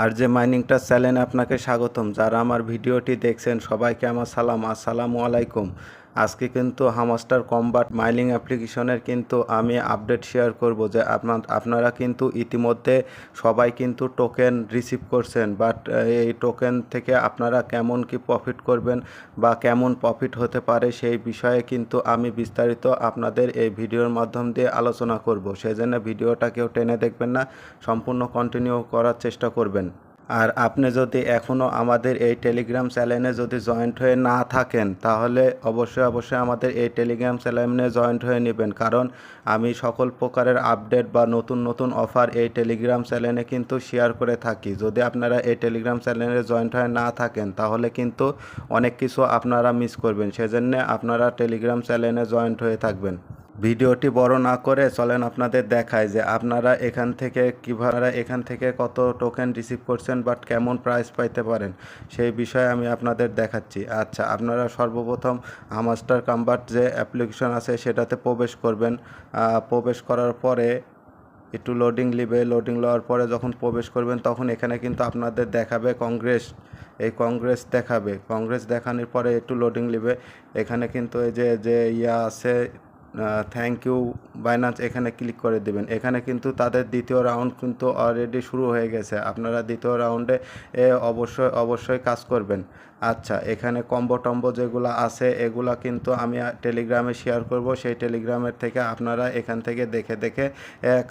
আর যে মাইনিংটা চ্যানেলে আপনাকে স্বাগতম। যারা আমার ভিডিওটি দেখছেন সবাইকে আমার সালাম, আসসালামু আলাইকুম। আজকে কিন্তু হামাস্টার কম্বাট মাইনিং অ্যাপ্লিকেশনের কিন্তু আমি আপডেট শেয়ার করব যে আপনারা কিন্তু ইতিমধ্যে সবাই কিন্তু টোকেন রিসিভ করছেন, বাট এই টোকেন থেকে আপনারা কেমন কি প্রফিট করবেন বা কেমন প্রফিট হতে পারে সেই বিষয়ে কিন্তু আমি বিস্তারিত আপনাদের এই ভিডিওর মাধ্যম দিয়ে আলোচনা করব। সেজন্য ভিডিওটা কেউ টেনে দেখবেন না, সম্পূর্ণ কন্টিনিউ করার চেষ্টা করবেন। আর আপনি যদি এখনও আমাদের এই টেলিগ্রাম চ্যানেলে যদি জয়েন্ট হয়ে না থাকেন তাহলে অবশ্যই আমাদের এই টেলিগ্রাম চ্যানেলে জয়েন্ট হয়ে নেবেন, কারণ আমি সকল প্রকারের আপডেট বা নতুন নতুন অফার এই টেলিগ্রাম চ্যানেলে কিন্তু শেয়ার করে থাকি। যদি আপনারা এই টেলিগ্রাম চ্যানেলে জয়েন্ট হয়ে না থাকেন তাহলে কিন্তু অনেক কিছু আপনারা মিস করবেন। সেজন্য আপনারা টেলিগ্রাম চ্যানেলে জয়েন্ট হয়ে থাকবেন। ভিডিওটি বড় না করে চলেন আপনাদের দেখায় যে আপনারা এখান থেকে কত টোকেন রিসিভ করছেন বাট কেমন প্রাইস পাইতে পারেন সেই বিষয়ে আমি আপনাদের দেখাচ্ছি। আচ্ছা, আপনারা সর্বপ্রথম হামাস্টার কম্বাট যে অ্যাপ্লিকেশন আছে সেটাতে প্রবেশ করবেন। প্রবেশ করার পরে একটু লোডিং নেবে, লোডিং নেওয়ার পরে যখন প্রবেশ করবেন তখন এখানে কিন্তু আপনাদের দেখাবে কংগ্রেস, এই কংগ্রেস দেখাবে। কংগ্রেস দেখানোর পরে একটু লোডিং নেবে। এখানে কিন্তু এই যে যে ইয়া আছে থ্যাংক ইউ বাইন্যান্স, এখানে ক্লিক করে দেবেন। এখানে কিন্তু তাদের দ্বিতীয় রাউন্ড কিন্তু অলরেডি শুরু হয়ে গেছে। আপনারা দ্বিতীয় রাউন্ডে অবশ্যই কাজ করবেন। আচ্ছা, এখানে কম্বো টম্বো যেগুলো আছে এগুলা কিন্তু আমি টেলিগ্রামে শেয়ার করব, সেই টেলিগ্রামের থেকে আপনারা এখান থেকে দেখে দেখে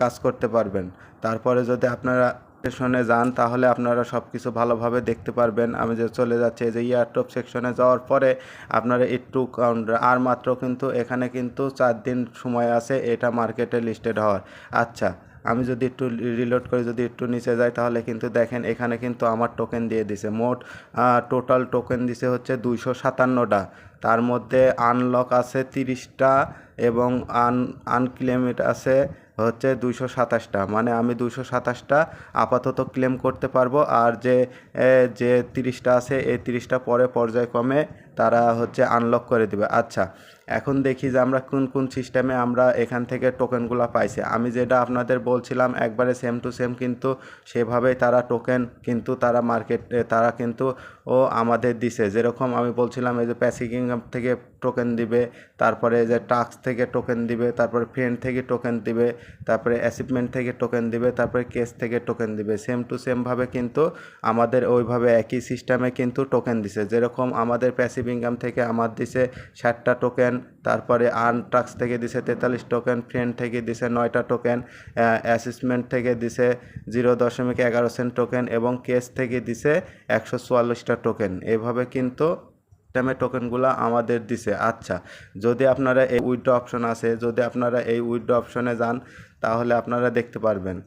কাজ করতে পারবেন। তারপরে যদি আপনারা সেকশনে যান তাহলে আপনারা সব কিছু ভালোভাবে দেখতে পারবেন। আমি যে চলে যাচ্ছি এই যে ইয়ারটপ সেকশনে যাওয়ার পরে আপনারা একটু আর মাত্র কিন্তু এখানে কিন্তু 4 দিন সময় আছে এটা মার্কেটে লিস্টেড হওয়ার। আচ্ছা, আমি যদি একটু রিলোড করে যদি একটু নিচে যাই তাহলে কিন্তু দেখেন এখানে কিন্তু আমার টোকেন দিয়ে দিছে। মোট টোটাল টোকেন দিছে হচ্ছে 257টা। তার মধ্যে আনলক আছে 30টা এবং আনক্লেমড আছে হচ্ছে 227টা। মানে আমি 227টা আপাতত ক্লেম করতে পারবো, আর যে 30টা আছে এই 30টা পরে পর্যায়ক্রমে তারা হচ্ছে আনলক করে দিবে। আচ্ছা, এখন দেখি যে আমরা কোন কোন সিস্টেমে আমরা এখান থেকে টোকেনগুলো পাইছি। আমি যেটা আপনাদের বলছিলাম একবারে সেম টু সেম কিন্তু সেভাবেই তারা টোকেন কিন্তু তারা কিন্তু আমাদের দিছে। যেরকম আমি বলছিলাম এই যে প্যাসিভ ইনকাম থেকে টোকেন দিবে, তারপরে যে টাস্ক থেকে টোকেন দিবে, তারপরে ফ্রেন্ড থেকে টোকেন দিবে, তারপরে অ্যাচিভমেন্ট থেকে টোকেন দিবে, তারপরে কেস থেকে টোকেন দিবে। সেম টু সেমভাবে কিন্তু আমাদের ওইভাবে একই সিস্টেমে কিন্তু টোকেন দিছে। যেরকম আমাদের প্যাসিভ ইনকাম থেকে আমার দিছে 60টা টোকেন, তারপরে আর্ন টাস্ক থেকে দিছে 43 টোকেন, ফ্রেন্ড থেকে দিছে 9টা টোকেন, অ্যাসেসমেন্ট থেকে দিছে 0.11 সেন্ট টোকেন এবং কেস থেকে দিছে 144টা টোকেন। এভাবে কিন্তু টোকেনগুলো আমাদের দিছে। আচ্ছা, যদি আপনারা এই উইথড্র অপশন আছে, যদি আপনারা এই উইথড্র অপশনে যান তাহলে আপনারা দেখতে পারবেন।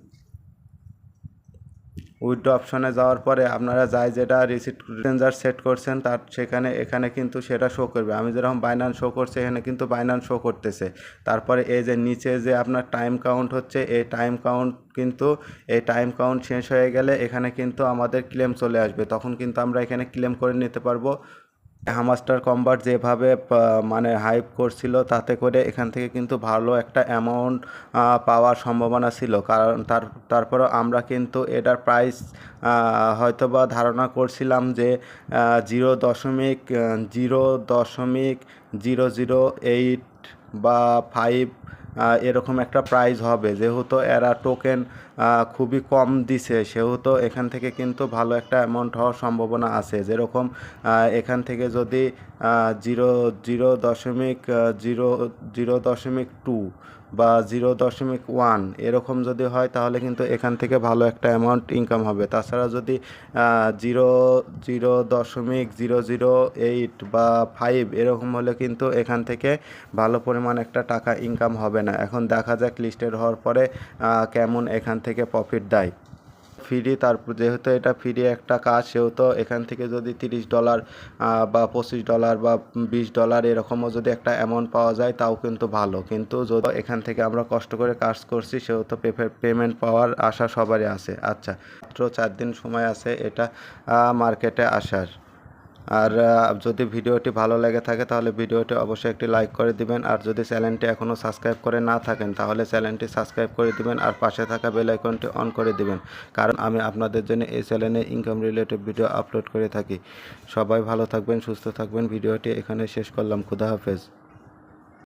উইথড্র অপশনে যাওয়ার পরে আপনারা যেটা রিসিপ্ট রেঞ্জার সেট করছেন তার এখানে কিন্তু সেটা শো করবে। আমি যেরকম বাইন্যান্স শো করছে এখানে কিন্তু বাইন্যান্স শো করতেছে। তারপরে এই যে নিচে যে আপনার টাইম কাউন্ট হচ্ছে এই টাইম কাউন্ট শেষ হয়ে গেলে এখানে কিন্তু আমাদের ক্লেম চলে আসবে, তখন কিন্তু আমরা এখানে ক্লেম করে নিতে পারবো। হামাস্টার কম্বাট যেভাবে মানে হাইপ করছিল তাতে করে এখান থেকে কিন্তু ভালো একটা অ্যামাউন্ট পাওয়ার সম্ভাবনা ছিল, কারণ তারপরও আমরা কিন্তু এটার প্রাইস হয়তো বা ধারণা করছিলাম যে 0.00080 বা 5 এরকম একটা প্রাইস হবে। যেহেতু এরা টোকেন খুবই কম দিছে সেহেতু এখান থেকে কিন্তু ভালো একটা অ্যামাউন্ট হওয়ার সম্ভাবনা আছে। যেরকম এখান থেকে যদি 0.2 বা 0.1 এরকম যদি হয় তাহলে কিন্তু এখান থেকে ভালো একটা অ্যামাউন্ট ইনকাম হবে। তাছাড়া যদি 0.008 বা 5 এরকম হলে কিন্তু এখান থেকে ভালো পরিমাণ একটা টাকা ইনকাম হবে না। এখন দেখা যাক লিস্টেড হওয়ার পরে কেমন এখান থেকে প্রফিট দেয়। ফ্রি, তারপর যেহেতু এটা ফ্রি একটা কাজ সেহেতু এখান থেকে যদি $30 বা $25 বা $20 এরকমও যদি একটা অ্যামাউন্ট পাওয়া যায় তাও কিন্তু ভালো। কিন্তু যদি এখান থেকে আমরা কষ্ট করে কাজ করছি সেহেতু পেমেন্ট পাওয়ার আশা সবারই আছে। আচ্ছা, মাত্র 4 দিন সময় আছে এটা মার্কেটে আসার। আর যদি ভিডিওটি ভালো লেগে থাকে তাহলে ভিডিওটি অবশ্যই একটি লাইক করে দিবেন। আর যদি চ্যানেলটি এখনও সাবস্ক্রাইব করে না থাকেন তাহলে চ্যানেলটি সাবস্ক্রাইব করে দিবেন আর পাশে থাকা বেল আইকনটি অন করে দিবেন, কারণ আমি আপনাদের জন্য এই চ্যানেলে ইনকাম রিলেটেড ভিডিও আপলোড করে থাকি। সবাই ভালো থাকবেন, সুস্থ থাকবেন। ভিডিওটি এখানে শেষ করলাম। খুদা হাফেজ।